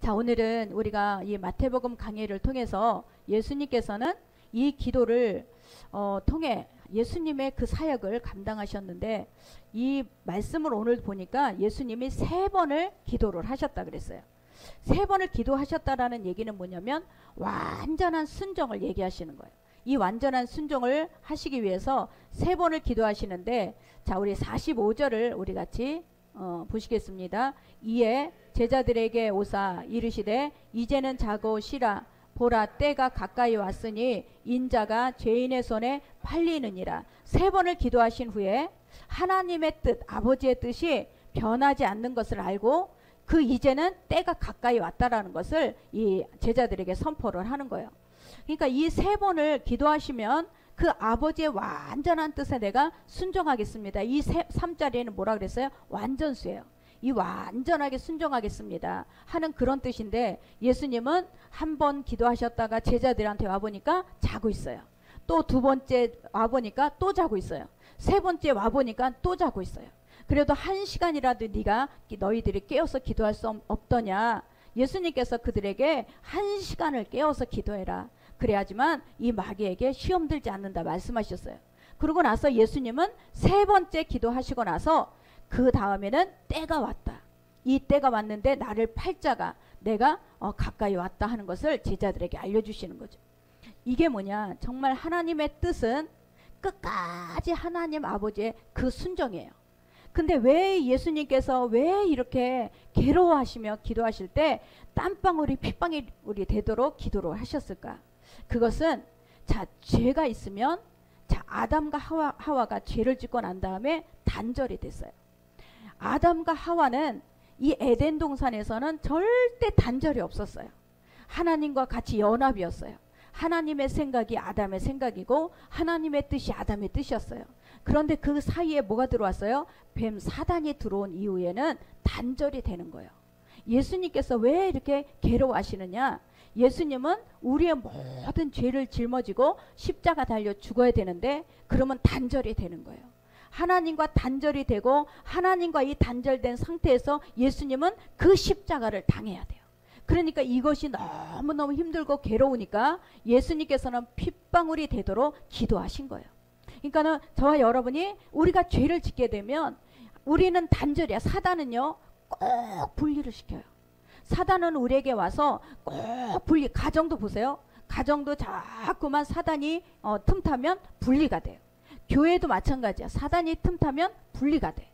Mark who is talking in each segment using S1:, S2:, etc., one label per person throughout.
S1: 자, 오늘은 우리가 이 마태복음 강의를 통해서 예수님께서는 이 기도를 통해 예수님의 그 사역을 감당하셨는데, 이 말씀을 오늘 보니까 예수님이 3번을 기도를 하셨다 그랬어요. 3번을 기도하셨다라는 얘기는 뭐냐면 완전한 순종을 얘기하시는 거예요. 이 완전한 순종을 하시기 위해서 3번을 기도하시는데, 자, 우리 45절을 우리 같이 보시겠습니다. 이에 제자들에게 오사 이르시되 이제는 자고 쉬라. 보라, 때가 가까이 왔으니 인자가 죄인의 손에 팔리느니라. 3번을 기도하신 후에 하나님의 뜻, 아버지의 뜻이 변하지 않는 것을 알고 그 이제는 때가 가까이 왔다라는 것을 이 제자들에게 선포를 하는 거예요. 그러니까 이 3번을 기도하시면 그 아버지의 완전한 뜻에 내가 순종하겠습니다. 이 3자리에는 뭐라 그랬어요? 완전수예요. 이 완전하게 순종하겠습니다 하는 그런 뜻인데, 예수님은 한 번 기도하셨다가 제자들한테 와보니까 자고 있어요. 또 2번째 와보니까 또 자고 있어요. 3번째 와보니까 또 자고 있어요. 그래도 1시간이라도 너희들이 깨어서 기도할 수 없더냐. 예수님께서 그들에게 1시간을 깨어서 기도해라. 그래야지만 이 마귀에게 시험 들지 않는다 말씀하셨어요. 그러고 나서 예수님은 3번째 기도하시고 나서 그 다음에는 때가 왔다. 이 때가 왔는데 나를 팔 자가 내가 가까이 왔다 하는 것을 제자들에게 알려주시는 거죠. 이게 뭐냐, 정말 하나님의 뜻은 끝까지 하나님 아버지의 그 순종이에요. 근데 왜 예수님께서 왜 이렇게 괴로워하시며 기도하실 때 땀방울이 핏방울이 되도록 기도를 하셨을까? 그것은, 자, 죄가 있으면, 자, 아담과 하와가 죄를 짓고 난 다음에 단절이 됐어요. 아담과 하와는 이 에덴 동산에서는 절대 단절이 없었어요. 하나님과 같이 연합이었어요. 하나님의 생각이 아담의 생각이고 하나님의 뜻이 아담의 뜻이었어요. 그런데 그 사이에 뭐가 들어왔어요? 뱀 사단이 들어온 이후에는 단절이 되는 거예요. 예수님께서 왜 이렇게 괴로워하시느냐? 예수님은 우리의 모든 죄를 짊어지고 십자가 달려 죽어야 되는데, 그러면 단절이 되는 거예요. 하나님과 단절이 되고 하나님과 이 단절된 상태에서 예수님은 그 십자가를 당해야 돼요. 그러니까 이것이 너무너무 힘들고 괴로우니까 예수님께서는 핏방울이 되도록 기도하신 거예요. 그러니까는 저와 여러분이 우리가 죄를 짓게 되면 우리는 단절이야. 사단은요 꼭 분리를 시켜요. 사단은 우리에게 와서 꼭 가정도 보세요. 가정도 자꾸만 사단이 틈타면 분리가 돼요. 교회도 마찬가지야. 사단이 틈타면 분리가 돼.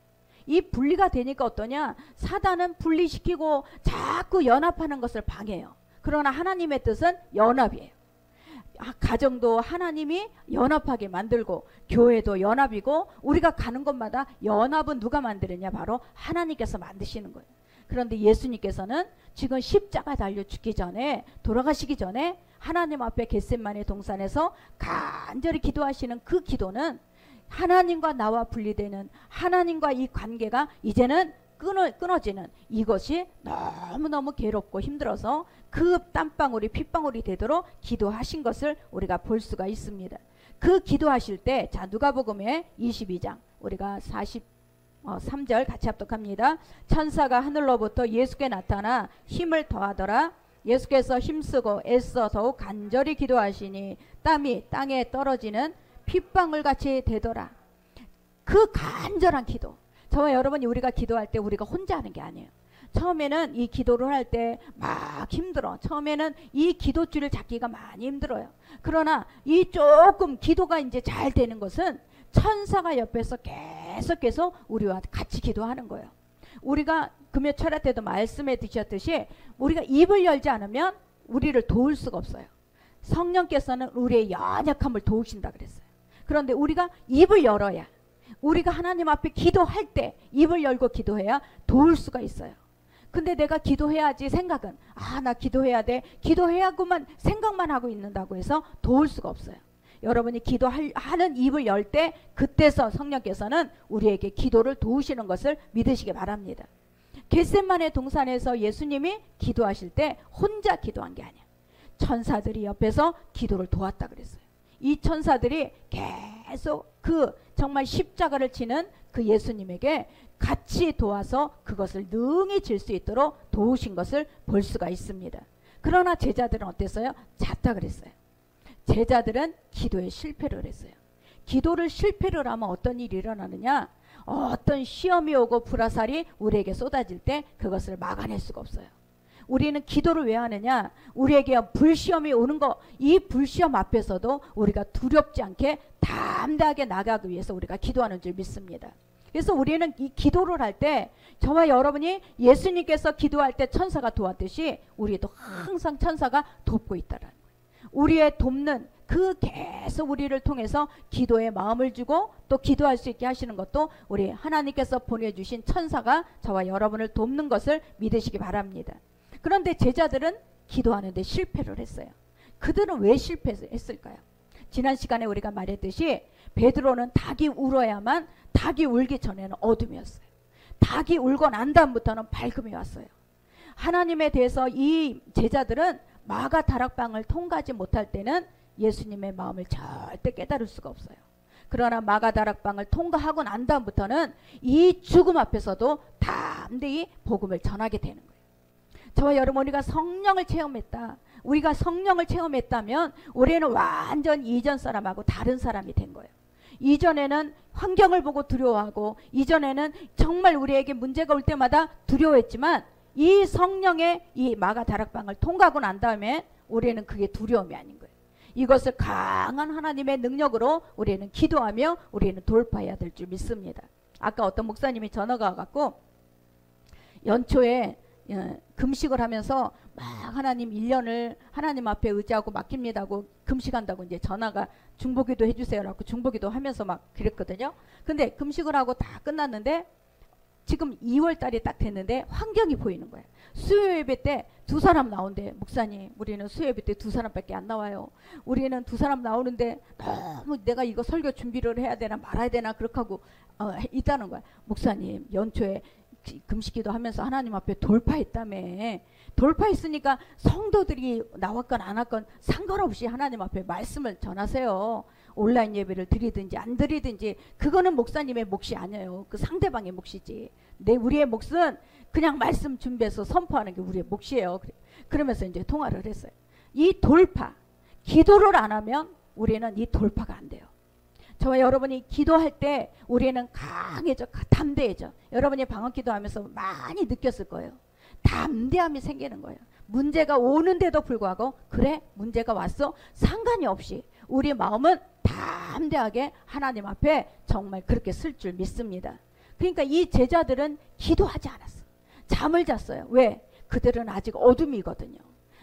S1: 이 분리가 되니까 어떠냐? 사단은 분리시키고 자꾸 연합하는 것을 방해해요. 그러나 하나님의 뜻은 연합이에요. 가정도 하나님이 연합하게 만들고 교회도 연합이고, 우리가 가는 곳마다 연합은 누가 만드느냐? 바로 하나님께서 만드시는 거예요. 그런데 예수님께서는 지금 십자가 달려 죽기 전에, 돌아가시기 전에 하나님 앞에 겟세마네 동산에서 간절히 기도하시는 그 기도는 하나님과 나와 분리되는, 하나님과 이 관계가 이제는 끊어지는, 이것이 너무너무 괴롭고 힘들어서 그 땀방울이 핏방울이 되도록 기도하신 것을 우리가 볼 수가 있습니다. 그 기도하실 때, 자, 누가복음의 22장 우리가 43절 같이 합독합니다. 천사가 하늘로부터 예수께 나타나 힘을 더하더라. 예수께서 힘쓰고 애써 더욱 간절히 기도하시니 땀이 땅에 떨어지는 핏방울같이 되더라. 그 간절한 기도, 저와 여러분이 우리가 기도할 때 우리가 혼자 하는 게 아니에요. 처음에는 이 기도를 할 때 막 힘들어. 처음에는 이 기도줄을 잡기가 많이 힘들어요. 그러나 이 조금 기도가 이제 잘 되는 것은 천사가 옆에서 계속 우리와 같이 기도하는 거예요. 우리가 금요 철야 때도 말씀해 주셨듯이 우리가 입을 열지 않으면 우리를 도울 수가 없어요. 성령께서는 우리의 연약함을 도우신다 그랬어요. 그런데 우리가 입을 열어야, 우리가 하나님 앞에 기도할 때 입을 열고 기도해야 도울 수가 있어요. 근데 내가 기도해야지 생각은, 나 기도해야 돼, 기도해야구만 생각만 하고 있는다고 해서 도울 수가 없어요. 여러분이 기도하는 입을 열 때, 그때서 성령께서는 우리에게 기도를 도우시는 것을 믿으시기 바랍니다. 겟세마네 동산에서 예수님이 기도하실 때 혼자 기도한 게 아니야. 천사들이 옆에서 기도를 도왔다 그랬어요. 이 천사들이 계속 정말 십자가를 지는 그 예수님에게 같이 도와서 그것을 능히 질 수 있도록 도우신 것을 볼 수가 있습니다. 그러나 제자들은 어땠어요? 잤다 그랬어요. 제자들은 기도에 실패를 했어요. 기도를 실패를 하면 어떤 일이 일어나느냐? 어떤 시험이 오고 불화살이 우리에게 쏟아질 때 그것을 막아낼 수가 없어요. 우리는 기도를 왜 하느냐? 우리에게 불시험이 오는 거, 이 불시험 앞에서도 우리가 두렵지 않게 담대하게 나가기 위해서 우리가 기도하는 줄 믿습니다. 그래서 우리는 이 기도를 할 때 저와 여러분이 예수님께서 기도할 때 천사가 도왔듯이 우리도 항상 천사가 돕고 있다라는 거예요. 우리의 돕는 그 계속 우리를 통해서 기도에 마음을 주고 또 기도할 수 있게 하시는 것도 우리 하나님께서 보내주신 천사가 저와 여러분을 돕는 것을 믿으시기 바랍니다. 그런데 제자들은 기도하는데 실패를 했어요. 그들은 왜 실패했을까요? 지난 시간에 우리가 말했듯이 베드로는 닭이 울어야만, 닭이 울기 전에는 어둠이었어요. 닭이 울고 난 다음부터는 밝음이 왔어요. 하나님에 대해서 이 제자들은 마가 다락방을 통과하지 못할 때는 예수님의 마음을 절대 깨달을 수가 없어요. 그러나 마가 다락방을 통과하고 난 다음부터는 이 죽음 앞에서도 담대히 복음을 전하게 되는 거예요. 저와 여러분, 우리가 성령을 체험했다. 우리가 성령을 체험했다면 우리는 완전 이전 사람하고 다른 사람이 된 거예요. 이전에는 환경을 보고 두려워하고, 이전에는 정말 우리에게 문제가 올 때마다 두려워했지만, 이 성령의 이 마가 다락방을 통과하고 난 다음에 우리는 그게 두려움이 아닌 거예요. 이것을 강한 하나님의 능력으로 우리는 기도하며 우리는 돌파해야 될 줄 믿습니다. 아까 어떤 목사님이 전화가 와갖고 연초에 금식을 하면서 막 하나님 1년을 하나님 앞에 의지하고 맡깁니다고 금식한다고 이제 전화가 중보기도 해주세요라고 중보기도 하면서 막 그랬거든요. 근데 금식을 하고 다 끝났는데 지금 2월 달이 딱 됐는데 환경이 보이는 거예요. 수요 예배 때 2사람 나온대. 목사님, 우리는 수요 예배 때 2사람밖에 안 나와요. 우리는 2사람 나오는데 너무 내가 이거 설교 준비를 해야 되나 말아야 되나 그렇게 하고 있다는 거야. 목사님, 연초에 금식기도 하면서 하나님 앞에 돌파했다며. 돌파했으니까 성도들이 나왔건 안 왔건 상관없이 하나님 앞에 말씀을 전하세요. 온라인 예배를 드리든지 안 드리든지 그거는 목사님의 몫이 아니에요. 그 상대방의 몫이지. 우리의 몫은 그냥 말씀 준비해서 선포하는 게 우리의 몫이에요. 그러면서 이제 통화를 했어요. 이 돌파, 기도를 안 하면 우리는 이 돌파가 안 돼요. 저와 여러분이 기도할 때 우리는 강해져, 담대해져. 여러분이 방언 기도하면서 많이 느꼈을 거예요. 담대함이 생기는 거예요. 문제가 오는데도 불구하고 그래, 문제가 왔어, 상관이 없이 우리 마음은 담대하게 하나님 앞에 정말 그렇게 쓸 줄 믿습니다. 그러니까 이 제자들은 기도하지 않았어. 잠을 잤어요. 왜? 그들은 아직 어둠이거든요.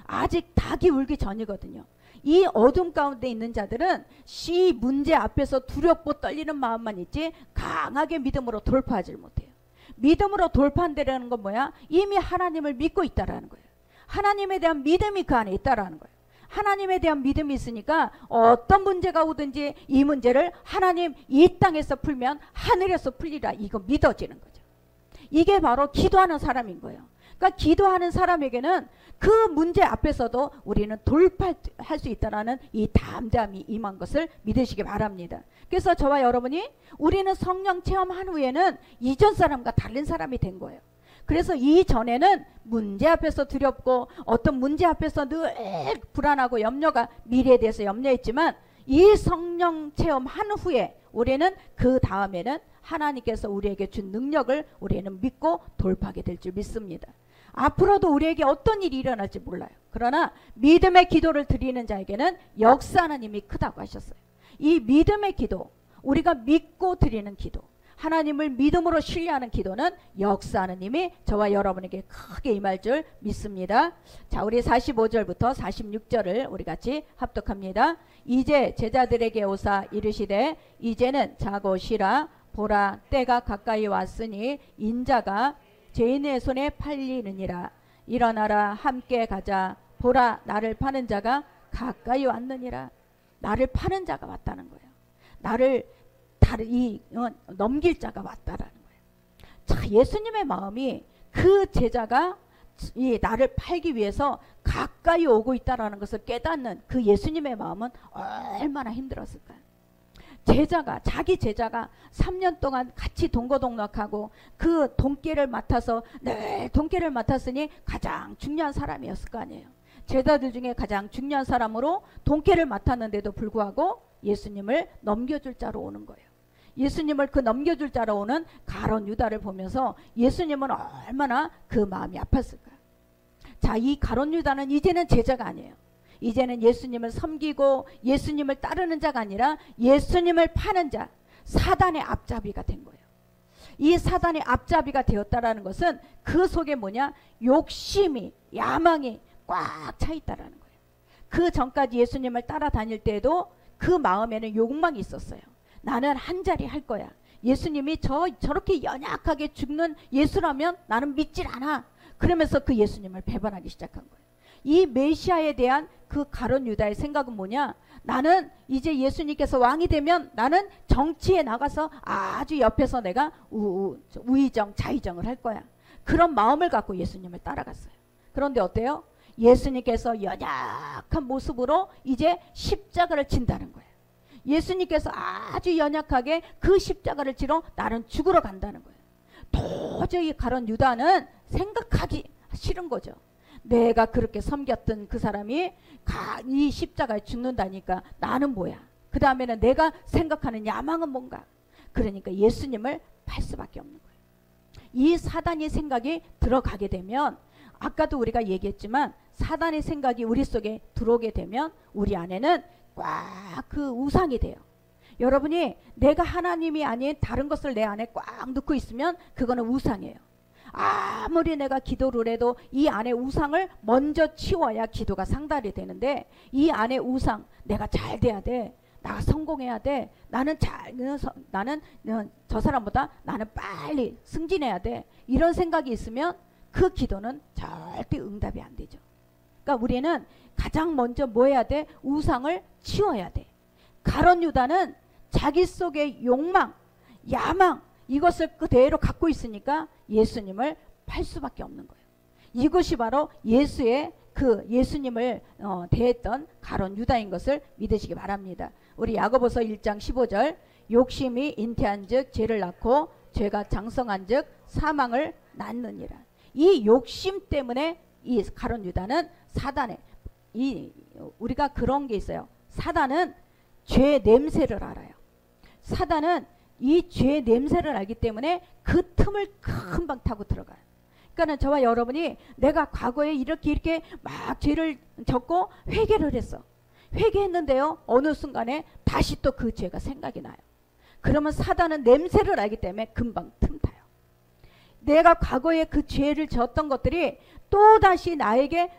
S1: 아직 닭이 울기 전이거든요. 이 어둠 가운데 있는 자들은 이 문제 앞에서 두렵고 떨리는 마음만 있지 강하게 믿음으로 돌파하지 못해요. 믿음으로 돌파한다는 건 뭐야? 이미 하나님을 믿고 있다라는 거예요. 하나님에 대한 믿음이 그 안에 있다라는 거예요. 하나님에 대한 믿음이 있으니까 어떤 문제가 오든지 이 문제를 하나님 이 땅에서 풀면 하늘에서 풀리라, 이거 믿어지는 거죠. 이게 바로 기도하는 사람인 거예요. 그러니까 기도하는 사람에게는 그 문제 앞에서도 우리는 돌파할 수 있다는 이 담대함이 임한 것을 믿으시기 바랍니다. 그래서 저와 여러분이 우리는 성령 체험한 후에는 이전 사람과 다른 사람이 된 거예요. 그래서 이전에는 문제 앞에서 두렵고 어떤 문제 앞에서 늘 불안하고 염려가, 미래에 대해서 염려했지만 이 성령 체험한 후에 우리는 그 다음에는 하나님께서 우리에게 준 능력을 우리는 믿고 돌파하게 될 줄 믿습니다. 앞으로도 우리에게 어떤 일이 일어날지 몰라요. 그러나 믿음의 기도를 드리는 자에게는 역사하는 힘이 크다고 하셨어요. 이 믿음의 기도, 우리가 믿고 드리는 기도, 하나님을 믿음으로 신뢰하는 기도는 역사하는 힘이 저와 여러분에게 크게 임할 줄 믿습니다. 자, 우리 45절부터 46절을 우리 같이 합독합니다. 이제 제자들에게 오사 이르시되 이제는 자고 쉬라. 보라, 때가 가까이 왔으니 인자가 죄인의 손에 팔리느니라. 일어나라, 함께 가자. 보라, 나를 파는 자가 가까이 왔느니라. 나를 파는 자가 왔다는 거예요. 나를 넘길 자가 왔다라는 거예요. 자, 예수님의 마음이 그 제자가 이 나를 팔기 위해서 가까이 오고 있다라는 것을 깨닫는 그 예수님의 마음은 얼마나 힘들었을까요? 제자가, 자기 제자가 3년 동안 같이 동거동락하고 그 돈깨를 맡아서 늘 돈깨를 맡았으니 가장 중요한 사람이었을 거 아니에요. 제자들 중에 가장 중요한 사람으로 돈깨를 맡았는데도 불구하고 예수님을 넘겨줄 자로 오는 거예요. 예수님을 그 넘겨줄 자로 오는 가룟 유다를 보면서 예수님은 얼마나 그 마음이 아팠을까. 자, 이 가룟 유다는 이제는 제자가 아니에요. 이제는 예수님을 섬기고 예수님을 따르는 자가 아니라 예수님을 파는 자, 사단의 앞잡이가 된 거예요. 이 사단의 앞잡이가 되었다라는 것은 그 속에 뭐냐? 욕심이, 야망이 꽉 차 있다라는 거예요. 그 전까지 예수님을 따라다닐 때에도 그 마음에는 욕망이 있었어요. 나는 한 자리 할 거야. 예수님이 저렇게 연약하게 죽는 예수라면 나는 믿질 않아. 그러면서 그 예수님을 배반하기 시작한 거예요. 이 메시아에 대한 그 가룟 유다의 생각은 뭐냐? 나는 이제 예수님께서 왕이 되면 나는 정치에 나가서 아주 옆에서 내가 우의정, 자의정을 할 거야. 그런 마음을 갖고 예수님을 따라갔어요. 그런데 어때요? 예수님께서 연약한 모습으로 이제 십자가를 진다는 거예요. 예수님께서 아주 연약하게 그 십자가를 지러 나는 죽으러 간다는 거예요. 도저히 가룟 유다는 생각하기 싫은 거죠. 내가 그렇게 섬겼던 그 사람이 이 십자가에 죽는다니까 나는 뭐야. 그 다음에는 내가 생각하는 야망은 뭔가. 그러니까 예수님을 팔 수밖에 없는 거예요. 이 사단의 생각이 들어가게 되면, 아까도 우리가 얘기했지만 사단의 생각이 우리 속에 들어오게 되면 우리 안에는 꽉 그 우상이 돼요. 여러분이 내가 하나님이 아닌 다른 것을 내 안에 꽉 넣고 있으면 그거는 우상이에요. 아무리 내가 기도를 해도 이 안에 우상을 먼저 치워야 기도가 상달이 되는데, 이 안에 우상, 내가 잘 돼야 돼, 나가 성공해야 돼, 나는 저 사람보다 나는 빨리 승진해야 돼, 이런 생각이 있으면 그 기도는 절대 응답이 안 되죠. 그러니까 우리는 가장 먼저 뭐 해야 돼? 우상을 치워야 돼. 가룟 유다는 자기 속의 욕망, 야망, 이것을 그대로 갖고 있으니까 예수님을 팔 수밖에 없는 거예요. 이것이 바로 예수님을 대했던 가룟 유다인 것을 믿으시기 바랍니다. 우리 야고보서 1장 15절, 욕심이 잉태한즉 죄를 낳고 죄가 장성한즉 사망을 낳느니라. 이 욕심 때문에 이 가룟 유다는 사단의, 우리가 그런 게 있어요. 사단은 죄 냄새를 알아요. 사단은 이 죄의 냄새를 알기 때문에 그 틈을 금방 타고 들어가요. 그러니까 저와 여러분이 내가 과거에 이렇게 막 죄를 졌고 회개를 했어. 회개했는데요, 어느 순간에 다시 또 그 죄가 생각이 나요. 그러면 사단은 냄새를 알기 때문에 금방 틈 타요. 내가 과거에 그 죄를 졌던 것들이 또다시 나에게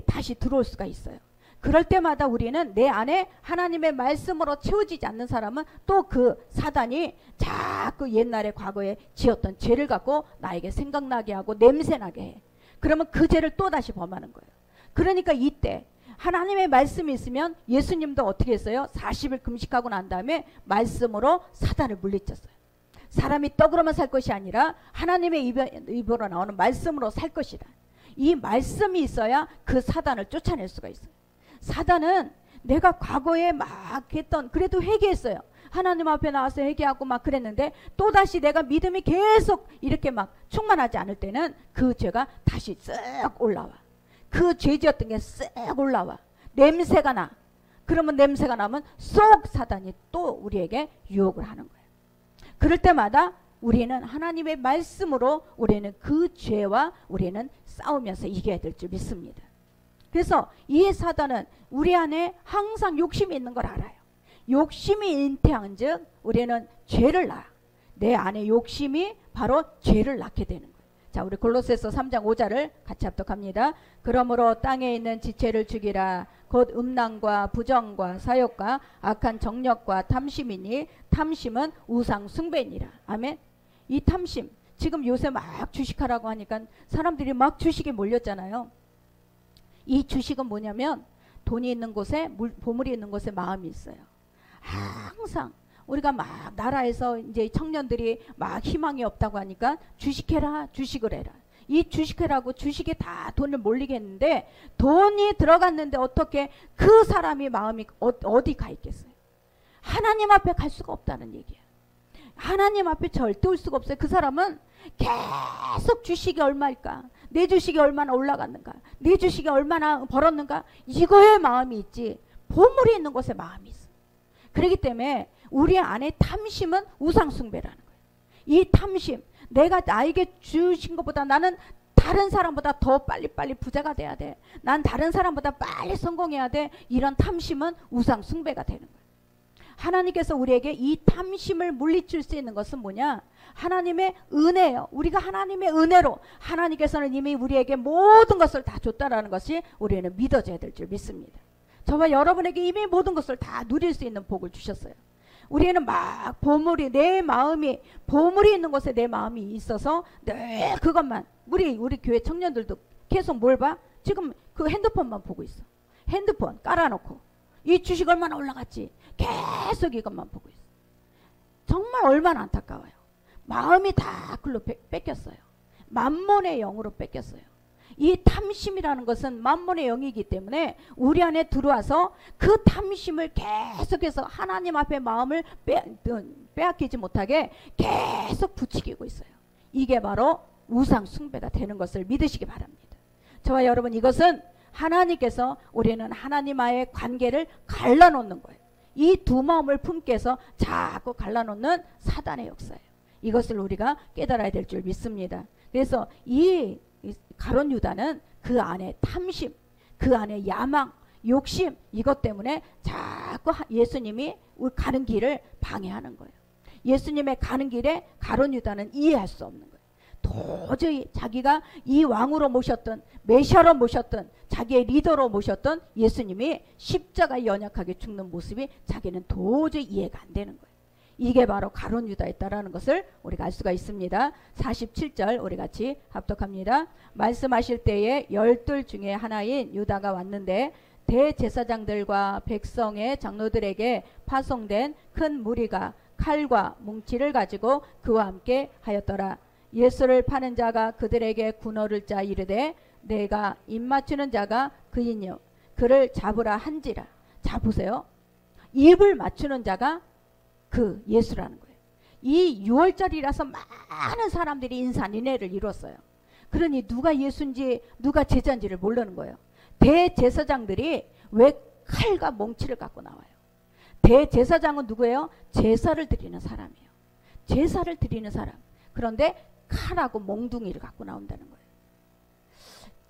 S1: 다시 들어올 수가 있어요. 그럴 때마다 우리는 내 안에 하나님의 말씀으로 채워지지 않는 사람은 또 그 사단이 자꾸 옛날에 과거에 지었던 죄를 갖고 나에게 생각나게 하고 냄새나게 해. 그러면 그 죄를 또다시 범하는 거예요. 그러니까 이때 하나님의 말씀이 있으면, 예수님도 어떻게 했어요? 40일 금식하고 난 다음에 말씀으로 사단을 물리쳤어요. 사람이 떡으로만 살 것이 아니라 하나님의 입으로 나오는 말씀으로 살 것이다. 이 말씀이 있어야 그 사단을 쫓아낼 수가 있어요. 사단은 내가 과거에 막 했던, 그래도 회개했어요. 하나님 앞에 나와서 회개하고 막 그랬는데 또다시 내가 믿음이 계속 이렇게 막 충만하지 않을 때는 그 죄가 다시 쓱 올라와. 그 죄지었던 게 쓱 올라와. 냄새가 나. 그러면 냄새가 나면 쏙 사단이 또 우리에게 유혹을 하는 거예요. 그럴 때마다 우리는 하나님의 말씀으로 우리는 그 죄와 우리는 싸우면서 이겨야 될 줄 믿습니다. 그래서 이 사단은 우리 안에 항상 욕심이 있는 걸 알아요. 욕심이 잉태한 즉 우리는 죄를 낳아. 내 안에 욕심이 바로 죄를 낳게 되는 거예요. 자, 우리 골로새서 3장 5절을 같이 합독합니다. 그러므로 땅에 있는 지체를 죽이라. 곧 음란과 부정과 사욕과 악한 정력과 탐심이니 탐심은 우상 숭배니라. 아멘. 이 탐심, 지금 요새 막 주식하라고 하니까 사람들이 막 주식에 몰렸잖아요. 이 주식은 뭐냐면 돈이 있는 곳에 보물이 있는 곳에 마음이 있어요. 항상 우리가 막 나라에서 이제 청년들이 막 희망이 없다고 하니까 주식해라, 주식을 해라. 이 주식해라고 주식에 다 돈을 몰리게 했는데, 돈이 들어갔는데 어떻게 그 사람이 마음이 어디 가 있겠어요? 하나님 앞에 갈 수가 없다는 얘기야. 하나님 앞에 절대 올 수가 없어요. 그 사람은 계속 주식이 얼마일까? 내 주식이 얼마나 올라갔는가? 내 주식이 얼마나 벌었는가? 이거에 마음이 있지 보물이 있는 곳에 마음이 있어. 그렇기 때문에 우리 안에 탐심은 우상숭배라는 거예요. 이 탐심, 내가 나에게 주신 것보다 나는 다른 사람보다 더 빨리빨리 부자가 돼야 돼. 난 다른 사람보다 빨리 성공해야 돼. 이런 탐심은 우상숭배가 되는 거예요. 하나님께서 우리에게 이 탐심을 물리칠 수 있는 것은 뭐냐? 하나님의 은혜예요. 우리가 하나님의 은혜로 하나님께서는 이미 우리에게 모든 것을 다 줬다라는 것이 우리는 믿어져야 될 줄 믿습니다. 저와 여러분에게 이미 모든 것을 다 누릴 수 있는 복을 주셨어요. 우리는 막 보물이 내 마음이 보물이 있는 곳에 내 마음이 있어서 늘 그것만 우리 교회 청년들도 계속 뭘 봐? 지금 그 핸드폰만 보고 있어. 핸드폰 깔아놓고 이 주식 얼마나 올라갔지? 계속 이것만 보고 있어. 정말 얼마나 안타까워요. 마음이 다 그걸로 뺏겼어요. 만몬의 영으로 뺏겼어요. 이 탐심이라는 것은 만몬의 영이기 때문에 우리 안에 들어와서 그 탐심을 계속해서 하나님 앞에 마음을 빼앗기지 못하게 계속 부추기고 있어요. 이게 바로 우상 숭배가 되는 것을 믿으시기 바랍니다. 저와 여러분, 이것은 하나님께서 우리는 하나님과의 관계를 갈라놓는 거예요. 이 두 마음을 품게 해서 자꾸 갈라놓는 사단의 역사예요. 이것을 우리가 깨달아야 될 줄 믿습니다. 그래서 이 가룟 유다는 그 안에 탐심, 그 안에 야망, 욕심, 이것 때문에 자꾸 예수님이 가는 길을 방해하는 거예요. 예수님의 가는 길에 가룟 유다는 이해할 수 없는 거예요. 도저히 자기가 이 왕으로 모셨던, 메시아로 모셨던, 자기의 리더로 모셨던 예수님이 십자가에 연약하게 죽는 모습이 자기는 도저히 이해가 안 되는 거예요. 이게 바로 가룟 유다였다라는 것을 우리가 알 수가 있습니다. 47절 우리 같이 합독합니다. 말씀하실 때에 12 중에 하나인 유다가 왔는데 대제사장들과 백성의 장로들에게 파송된 큰 무리가 칼과 뭉치를 가지고 그와 함께 하였더라. 예수를 파는 자가 그들에게 군어를 짜 이르되 내가 입맞추는 자가 그이뇨 그를 잡으라 한지라. 자 보세요. 입을 맞추는 자가 그 예수라는 거예요. 이 6월절이라서 많은 사람들이 인산인해를 이뤘어요. 그러니 누가 예수인지 누가 제자인지를 모르는 거예요. 대제사장들이 왜 칼과 몽치를 갖고 나와요? 대제사장은 누구예요? 제사를 드리는 사람이에요. 제사를 드리는 사람. 그런데 칼하고 몽둥이를 갖고 나온다는 거예요.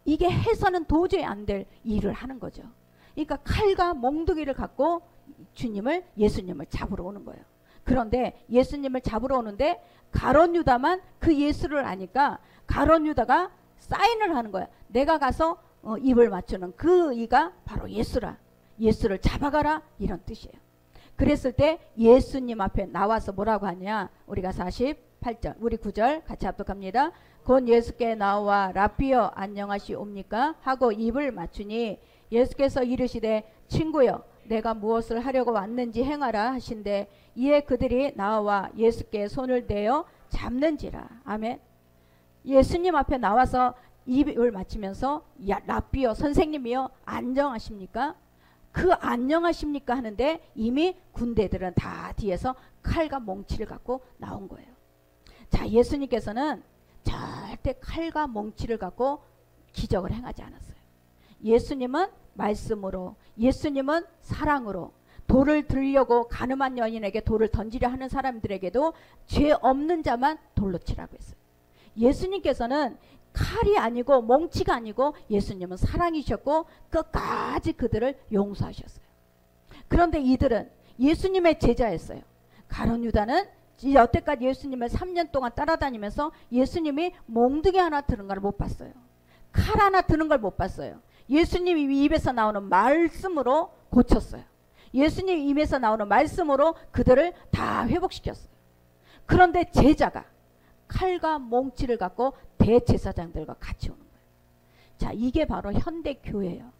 S1: 이게 해서는 도저히 안 될 일을 하는 거죠. 그러니까 칼과 몽둥이를 갖고 예수님을 잡으러 오는 거예요. 그런데 예수님을 잡으러 오는데 가룟 유다만 그 예수를 아니까 가룟 유다가 사인을 하는 거야. 내가 가서 입을 맞추는 그 이가 바로 예수라. 예수를 잡아가라, 이런 뜻이에요. 그랬을 때 예수님 앞에 나와서 뭐라고 하냐? 우리가 48절 우리 9절 같이 합독합니다. 곧 예수께 나와 라삐여 안녕하시옵니까 하고 입을 맞추니 예수께서 이르시되 친구여 내가 무엇을 하려고 왔는지 행하라 하신대 이에 그들이 나와 예수께 손을 대어 잡는지라. 아멘. 예수님 앞에 나와서 입을 맞추면서 야 라삐여 선생님이여 안녕하십니까? 그 안녕하십니까 하는데 이미 군대들은 다 뒤에서 칼과 몽치를 갖고 나온 거예요. 자, 예수님께서는 절대 칼과 몽치를 갖고 기적을 행하지 않았어요. 예수님은 말씀으로, 예수님은 사랑으로 돌을 들려고 가늠한 여인에게 돌을 던지려 하는 사람들에게도 죄 없는 자만 돌로 치라고 했어요. 예수님께서는 칼이 아니고 몽치가 아니고 예수님은 사랑이셨고 끝까지 그들을 용서하셨어요. 그런데 이들은 예수님의 제자였어요. 가룟 유다는 여태까지 예수님을 3년 동안 따라다니면서 예수님이 몽둥이 하나 드는 걸 못 봤어요. 칼 하나 드는 걸 못 봤어요. 예수님 입에서 나오는 말씀으로 고쳤어요. 예수님 입에서 나오는 말씀으로 그들을 다 회복시켰어요. 그런데 제자가 칼과 몽치를 갖고 대제사장들과 같이 오는 거예요. 자, 이게 바로 현대 교회예요.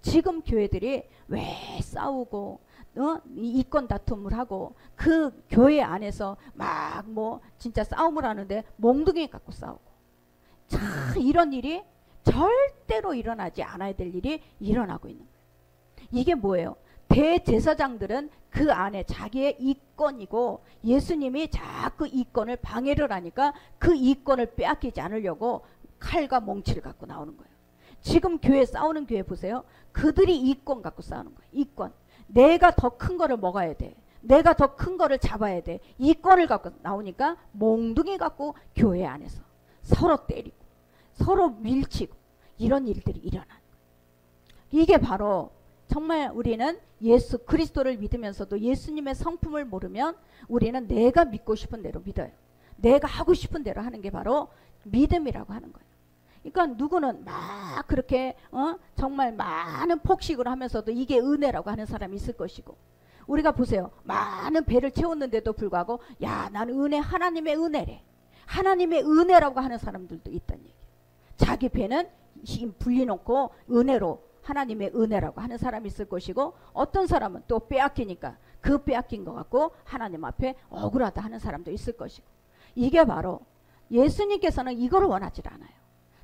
S1: 지금 교회들이 왜 싸우고 이권 다툼을 하고 그 교회 안에서 막 뭐 진짜 싸움을 하는데 몽둥이 갖고 싸우고. 자, 이런 일이 절대로 일어나지 않아야 될 일이 일어나고 있는 거예요. 이게 뭐예요? 대제사장들은 그 안에 자기의 이권이고 예수님이 자꾸 이권을 방해를 하니까 그 이권을 빼앗기지 않으려고 칼과 몽치를 갖고 나오는 거예요. 지금 교회 싸우는 교회 보세요. 그들이 이권 갖고 싸우는 거예요. 이권. 내가 더 큰 거를 먹어야 돼. 내가 더 큰 거를 잡아야 돼. 이권을 갖고 나오니까 몽둥이 갖고 교회 안에서 서로 때리고 서로 밀치고 이런 일들이 일어나는 거예요. 이게 바로 정말 우리는 예수 그리스도를 믿으면서도 예수님의 성품을 모르면 우리는 내가 믿고 싶은 대로 믿어요. 내가 하고 싶은 대로 하는 게 바로 믿음이라고 하는 거예요. 그러니까 누구는 막 그렇게 정말 많은 폭식을 하면서도 이게 은혜라고 하는 사람이 있을 것이고, 우리가 보세요. 많은 배를 채웠는데도 불구하고 야, 나는 은혜, 하나님의 은혜래. 하나님의 은혜라고 하는 사람들도 있다는 얘기예요. 자기 배는 힘 불리놓고 은혜로 하나님의 은혜라고 하는 사람이 있을 것이고, 어떤 사람은 또 빼앗기니까 그 빼앗긴 것 같고 하나님 앞에 억울하다 하는 사람도 있을 것이고, 이게 바로 예수님께서는 이걸 원하지 않아요.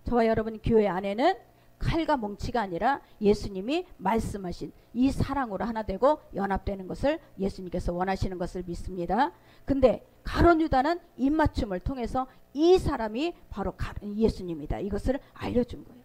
S1: 저와 여러분 교회 안에는 칼과 몽치가 아니라 예수님이 말씀하신 이 사랑으로 하나 되고 연합되는 것을 예수님께서 원하시는 것을 믿습니다. 근데 가룟 유다는 입맞춤을 통해서 이 사람이 바로 예수님이다, 이것을 알려준 거예요.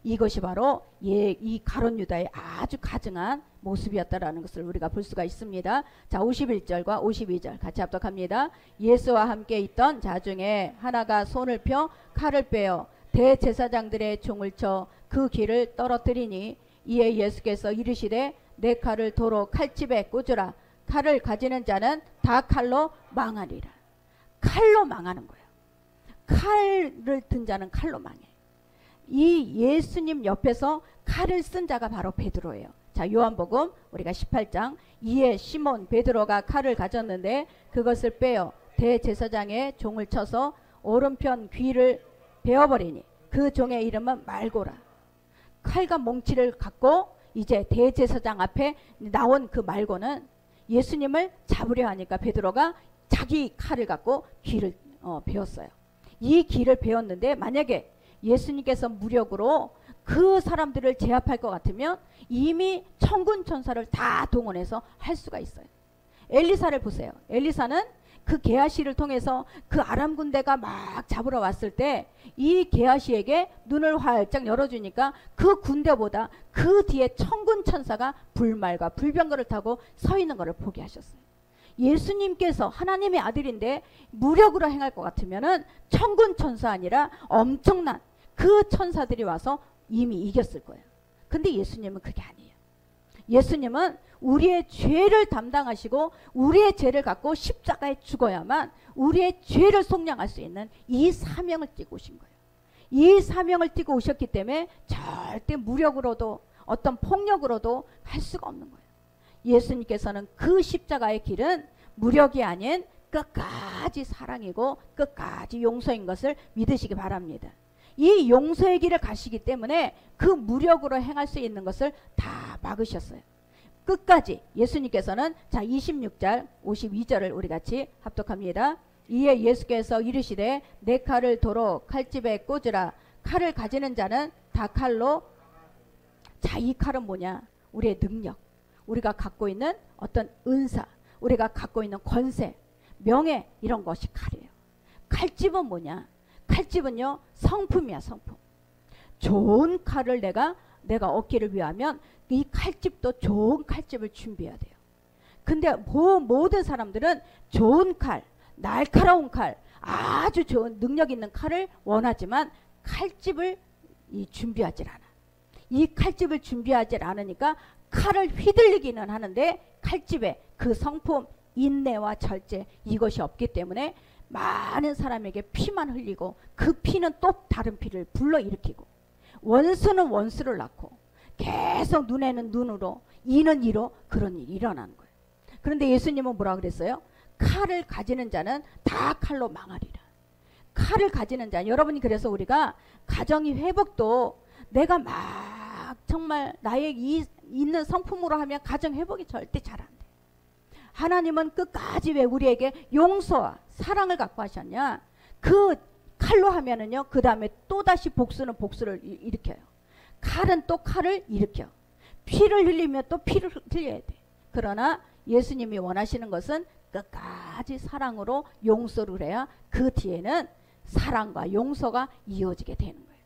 S1: 이것이 바로 이 가룟 유다의 아주 가증한 모습이었다라는 것을 우리가 볼 수가 있습니다. 자, 51절과 52절 같이 합독합니다. 예수와 함께 있던 자 중에 하나가 손을 펴 칼을 빼어 대제사장들의 종을 쳐 그 길을 떨어뜨리니, 이에 예수께서 이르시되 내 칼을 도로 칼집에 꽂으라. 칼을 가지는 자는 다 칼로 망하리라. 칼로 망하는 거예요. 칼을 든 자는 칼로 망해. 이 예수님 옆에서 칼을 쓴 자가 바로 베드로예요. 자, 요한복음 우리가 18장, 이에 시몬 베드로가 칼을 가졌는데 그것을 빼어 대제사장의 종을 쳐서 오른편 귀를 베어버리니 그 종의 이름은 말고라. 칼과 몽치를 갖고 이제 대제사장 앞에 나온 그 말고는 예수님을 잡으려 하니까 베드로가 자기 칼을 갖고 귀를 베었어요. 이 귀를 베었는데 만약에 예수님께서 무력으로 그 사람들을 제압할 것 같으면 이미 천군 천사를 다 동원해서 할 수가 있어요. 엘리사를 보세요. 엘리사는 그 게하시를 통해서 그 아람 군대가 막 잡으러 왔을 때 이 게하시에게 눈을 활짝 열어주니까 그 군대보다 그 뒤에 천군 천사가 불말과 불병거를 타고 서 있는 것을 보게 하셨어요. 예수님께서 하나님의 아들인데 무력으로 행할 것 같으면은 천군 천사 아니라 엄청난 그 천사들이 와서 이미 이겼을 거예요. 근데 예수님은 그게 아니에요. 예수님은 우리의 죄를 담당하시고 우리의 죄를 갖고 십자가에 죽어야만 우리의 죄를 속량할 수 있는 이 사명을 띠고 오신 거예요. 이 사명을 띠고 오셨기 때문에 절대 무력으로도 어떤 폭력으로도 할 수가 없는 거예요. 예수님께서는 그 십자가의 길은 무력이 아닌 끝까지 사랑이고 끝까지 용서인 것을 믿으시기 바랍니다. 이 용서의 길을 가시기 때문에 그 무력으로 행할 수 있는 것을 다 막으셨어요. 끝까지 예수님께서는, 자 26절 52절을 우리 같이 합독합니다. 이에 예수께서 이르시되 내 칼을 도로 칼집에 꽂으라. 칼을 가지는 자는 다 칼로. 자, 이 칼은 뭐냐? 우리의 능력, 우리가 갖고 있는 어떤 은사, 우리가 갖고 있는 권세, 명예, 이런 것이 칼이에요. 칼집은 뭐냐? 칼집은요 성품이야. 성품. 좋은 칼을 내가 얻기를 위하면 이 칼집도 좋은 칼집을 준비해야 돼요. 근데 모든 사람들은 좋은 칼, 날카로운 칼, 아주 좋은 능력 있는 칼을 원하지만 칼집을 준비하지 않아. 이 칼집을 준비하지 않으니까 칼을 휘둘리기는 하는데 칼집에 그 성품, 인내와 절제, 이것이 없기 때문에 많은 사람에게 피만 흘리고 그 피는 또 다른 피를 불러일으키고, 원수는 원수를 낳고 계속 눈에는 눈으로 이는 이로 그런 일이 일어나는 거예요. 그런데 예수님은 뭐라 그랬어요? 칼을 가지는 자는 다 칼로 망하리라. 칼을 가지는 자, 여러분이 그래서 우리가 가정이 회복도 내가 막 정말 나의 있는 성품으로 하면 가정 회복이 절대 잘 안 돼. 하나님은 끝까지 왜 우리에게 용서와 사랑을 갖고 하셨냐? 그 칼로 하면은요 그 다음에 또다시 복수는 복수를 일으켜요. 칼은 또 칼을 일으켜. 피를 흘리면 또 피를 흘려야 돼. 그러나 예수님이 원하시는 것은 끝까지 사랑으로 용서를 해야 그 뒤에는 사랑과 용서가 이어지게 되는 거예요.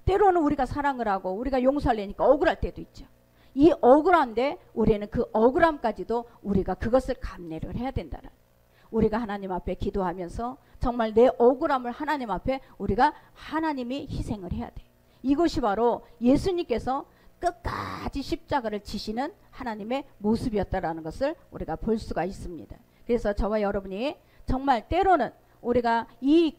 S1: 때로는 우리가 사랑을 하고 우리가 용서하려니까 억울할 때도 있죠. 이 억울한데 우리는 그 억울함까지도 우리가 그것을 감내를 해야 된다는, 우리가 하나님 앞에 기도하면서 정말 내 억울함을 하나님 앞에 우리가 하나님이 희생을 해야 돼. 이것이 바로 예수님께서 끝까지 십자가를 지시는 하나님의 모습이었다라는 것을 우리가 볼 수가 있습니다. 그래서 저와 여러분이 정말 때로는 우리가 이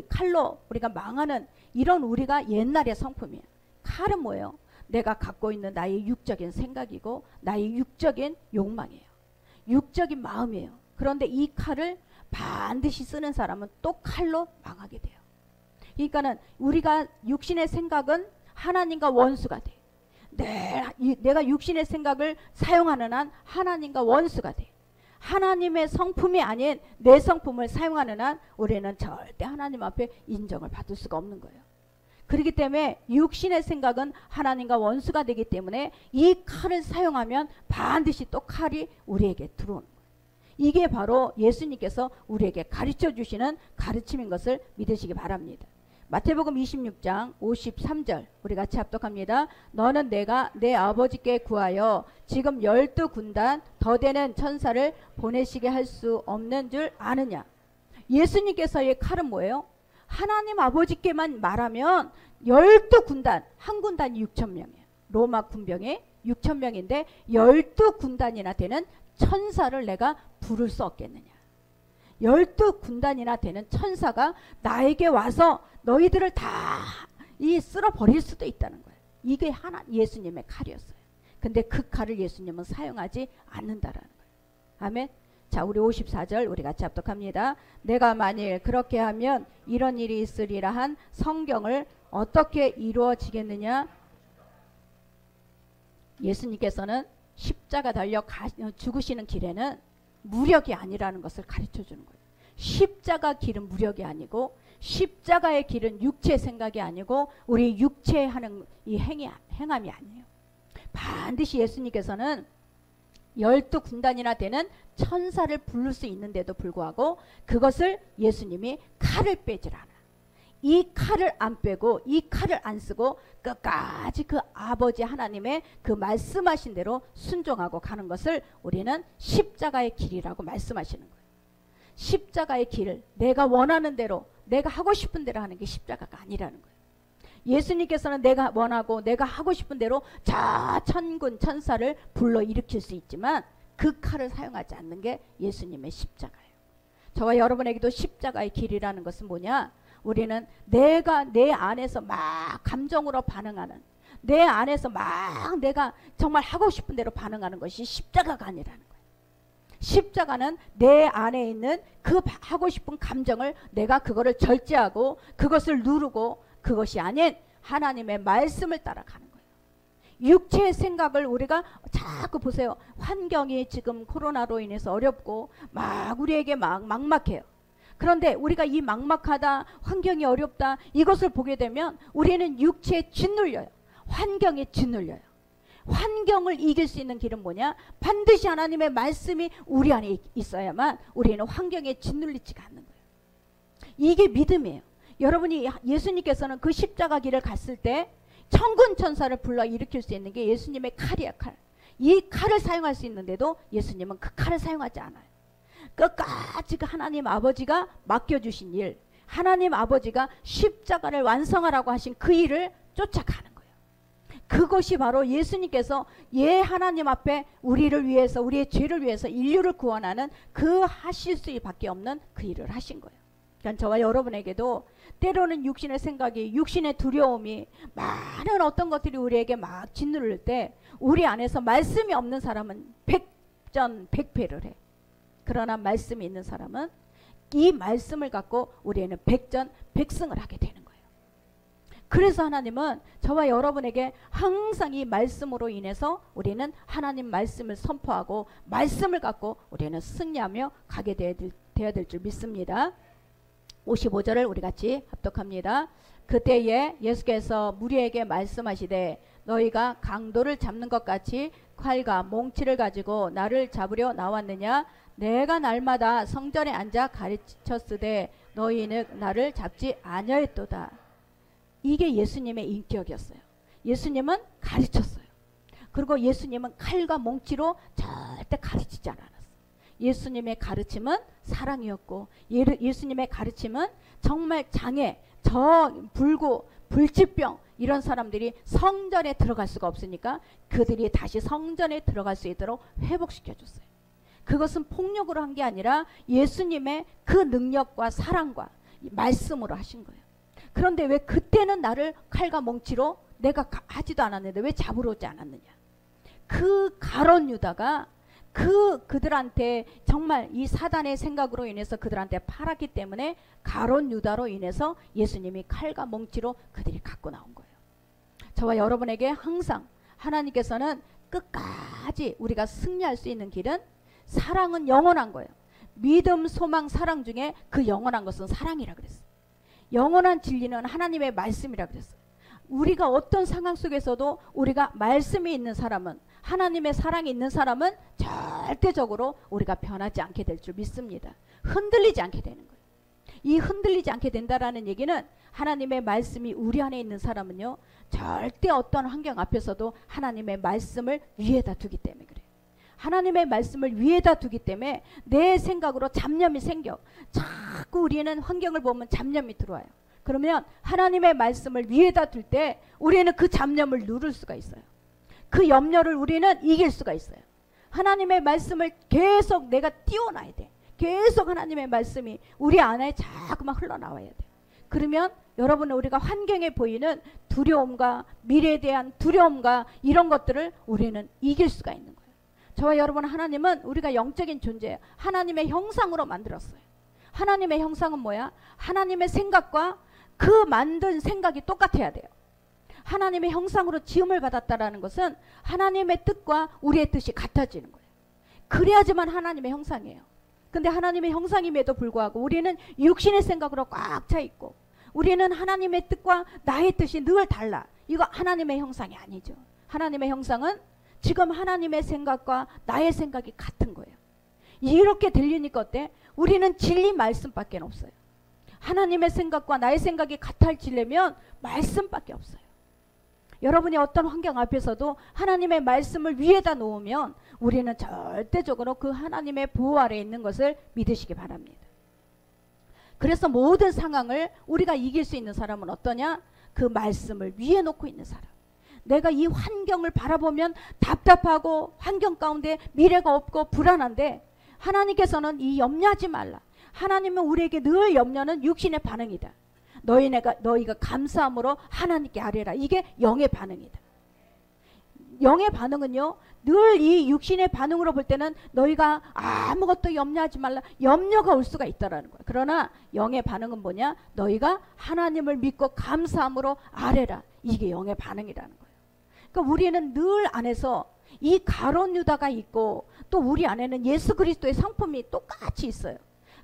S1: 칼로 우리가 망하는 이런 우리가 옛날의 성품이에요. 칼은 뭐예요? 내가 갖고 있는 나의 육적인 생각이고 나의 육적인 욕망이에요. 육적인 마음이에요. 그런데 이 칼을 반드시 쓰는 사람은 또 칼로 망하게 돼요. 그러니까는 우리가 육신의 생각은 하나님과 원수가 돼. 내가 육신의 생각을 사용하는 한 하나님과 원수가 돼. 하나님의 성품이 아닌 내 성품을 사용하는 한 우리는 절대 하나님 앞에 인정을 받을 수가 없는 거예요. 그렇기 때문에 육신의 생각은 하나님과 원수가 되기 때문에 이 칼을 사용하면 반드시 또 칼이 우리에게 들어오는 거예요. 이게 바로 예수님께서 우리에게 가르쳐 주시는 가르침인 것을 믿으시기 바랍니다. 마태복음 26장 53절 우리 같이 합독합니다. 너는 내가 내 아버지께 구하여 지금 12군단 더 되는 천사를 보내시게 할 수 없는 줄 아느냐. 예수님께서의 칼은 뭐예요? 하나님 아버지께만 말하면 12군단, 한 군단이 6,000명이에요. 로마 군병이 6,000명인데 12군단이나 되는 천사를 내가 부를 수 없겠느냐. 12군단이나 되는 천사가 나에게 와서 너희들을 다 쓸어버릴 수도 있다는 거예요. 이게 예수님의 칼이었어요. 근데 그 칼을 예수님은 사용하지 않는다라는 거예요. 아멘. 자, 우리 54절 우리 같이 합독합니다. 내가 만일 그렇게 하면 이런 일이 있으리라 한 성경을 어떻게 이루어지겠느냐. 예수님께서는 십자가 달려 죽으시는 길에는 무력이 아니라는 것을 가르쳐 주는 거예요. 십자가 길은 무력이 아니고 십자가의 길은 육체 생각이 아니고 우리 육체에 하는 이 행함이 아니에요. 반드시 예수님께서는 12군단이나 되는 천사를 부를 수 있는데도 불구하고 그것을 예수님이 칼을 빼질 않아. 이 칼을 안 빼고 이 칼을 안 쓰고 끝까지 그 아버지 하나님의 그 말씀하신 대로 순종하고 가는 것을 우리는 십자가의 길이라고 말씀하시는 거예요. 십자가의 길을 내가 원하는 대로 내가 하고 싶은 대로 하는 게 십자가가 아니라는 거예요. 예수님께서는 내가 원하고 내가 하고 싶은 대로 저 천군 천사를 불러 일으킬 수 있지만 그 칼을 사용하지 않는 게 예수님의 십자가예요. 저와 여러분에게도 십자가의 길이라는 것은 뭐냐? 우리는 내가 내 안에서 막 감정으로 반응하는, 내 안에서 막 내가 정말 하고 싶은 대로 반응하는 것이 십자가가 아니라는 거예요. 십자가는 내 안에 있는 그 하고 싶은 감정을 내가 그거를 절제하고 그것을 누르고 그것이 아닌 하나님의 말씀을 따라가는 거예요. 육체의 생각을 우리가 자꾸 보세요. 환경이 지금 코로나로 인해서 어렵고 막 우리에게 막막해요. 그런데 우리가 이 막막하다, 환경이 어렵다 이것을 보게 되면 우리는 육체에 짓눌려요. 환경에 짓눌려요. 환경을 이길 수 있는 길은 뭐냐? 반드시 하나님의 말씀이 우리 안에 있어야만 우리는 환경에 짓눌리지가 않는 거예요. 이게 믿음이에요. 여러분이 예수님께서는 그 십자가 길을 갔을 때 천군 천사를 불러 일으킬 수 있는 게 예수님의 칼이야, 칼. 이 칼을 사용할 수 있는데도 예수님은 그 칼을 사용하지 않아요. 끝까지 그 하나님 아버지가 맡겨주신 일, 하나님 아버지가 십자가를 완성하라고 하신 그 일을 쫓아가는 거예요. 그것이 바로 예수님께서 하나님 앞에 우리를 위해서, 우리의 죄를 위해서 인류를 구원하는 그 하실 수밖에 없는 그 일을 하신 거예요. 그러니까 저와 여러분에게도 때로는 육신의 생각이, 육신의 두려움이, 많은 어떤 것들이 우리에게 막 짓누를 때 우리 안에서 말씀이 없는 사람은 백전백패를 해. 그러나 말씀이 있는 사람은 이 말씀을 갖고 우리는 백전백승을 하게 되는 거예요. 그래서 하나님은 저와 여러분에게 항상 이 말씀으로 인해서 우리는 하나님 말씀을 선포하고 말씀을 갖고 우리는 승리하며 가게 되어야 될 줄 믿습니다. 55절을 우리 같이 합독합니다. 그때에 예수께서 무리에게 말씀하시되 너희가 강도를 잡는 것 같이 칼과 몽치를 가지고 나를 잡으려 나왔느냐? 내가 날마다 성전에 앉아 가르쳤으되 너희는 나를 잡지 아니하였도다. 이게 예수님의 인격이었어요. 예수님은 가르쳤어요. 그리고 예수님은 칼과 몽치로 절대 가르치지 않았어요. 예수님의 가르침은 사랑이었고, 예수님의 가르침은 정말 장애, 불구, 불치병 이런 사람들이 성전에 들어갈 수가 없으니까 그들이 다시 성전에 들어갈 수 있도록 회복시켜줬어요. 그것은 폭력으로 한 게 아니라 예수님의 그 능력과 사랑과 말씀으로 하신 거예요. 그런데 왜 그때는 나를 칼과 몽치로 내가 하지도 않았는데 왜 잡으러 오지 않았느냐? 그 가룟 유다가 그들한테 정말 이 사단의 생각으로 인해서 그들한테 팔았기 때문에 가룟 유다로 인해서 예수님이 칼과 몽치로 그들이 갖고 나온 거예요. 저와 여러분에게 항상 하나님께서는 끝까지 우리가 승리할 수 있는 길은 사랑은 영원한 거예요. 믿음, 소망, 사랑 중에 그 영원한 것은 사랑이라 그랬어요. 영원한 진리는 하나님의 말씀이라 그랬어요. 우리가 어떤 상황 속에서도 우리가 말씀이 있는 사람은, 하나님의 사랑이 있는 사람은 절대적으로 우리가 변하지 않게 될 줄 믿습니다. 흔들리지 않게 되는 거예요. 이 흔들리지 않게 된다라는 얘기는 하나님의 말씀이 우리 안에 있는 사람은요, 절대 어떤 환경 앞에서도 하나님의 말씀을 위에다 두기 때문에 그래요. 하나님의 말씀을 위에다 두기 때문에 내 생각으로 잡념이 생겨. 자꾸 우리는 환경을 보면 잡념이 들어와요. 그러면 하나님의 말씀을 위에다 둘 때 우리는 그 잡념을 누를 수가 있어요. 그 염려를 우리는 이길 수가 있어요. 하나님의 말씀을 계속 내가 띄워놔야 돼. 계속 하나님의 말씀이 우리 안에 자꾸만 흘러나와야 돼. 그러면 여러분, 우리가 환경에 보이는 두려움과 미래에 대한 두려움과 이런 것들을 우리는 이길 수가 있는 거예요. 저와 여러분, 하나님은 우리가 영적인 존재예요. 하나님의 형상으로 만들었어요. 하나님의 형상은 뭐야? 하나님의 생각과 그 만든 생각이 똑같아야 돼요. 하나님의 형상으로 지음을 받았다라는 것은 하나님의 뜻과 우리의 뜻이 같아지는 거예요. 그래야지만 하나님의 형상이에요. 근데 하나님의 형상임에도 불구하고 우리는 육신의 생각으로 꽉 차 있고, 우리는 하나님의 뜻과 나의 뜻이 늘 달라. 이거 하나님의 형상이 아니죠. 하나님의 형상은 지금 하나님의 생각과 나의 생각이 같은 거예요. 이렇게 들리니까 어때? 우리는 진리 말씀밖에 없어요. 하나님의 생각과 나의 생각이 같아지려면 말씀밖에 없어요. 여러분이 어떤 환경 앞에서도 하나님의 말씀을 위에다 놓으면 우리는 절대적으로 그 하나님의 보호 아래에 있는 것을 믿으시기 바랍니다. 그래서 모든 상황을 우리가 이길 수 있는 사람은 어떠냐? 그 말씀을 위에 놓고 있는 사람. 내가 이 환경을 바라보면 답답하고 환경 가운데 미래가 없고 불안한데 하나님께서는 이 염려하지 말라. 하나님은 우리에게 늘 염려는 육신의 반응이다. 너희가 감사함으로 하나님께 아뢰라. 이게 영의 반응이다. 영의 반응은요, 늘 이 육신의 반응으로 볼 때는 너희가 아무것도 염려하지 말라. 염려가 올 수가 있다라는 거야. 그러나 영의 반응은 뭐냐? 너희가 하나님을 믿고 감사함으로 아뢰라. 이게 영의 반응이라는 거예요. 그러니까 우리는 늘 안에서 이 가룟 유다가 있고 또 우리 안에는 예수 그리스도의 성품이 똑같이 있어요.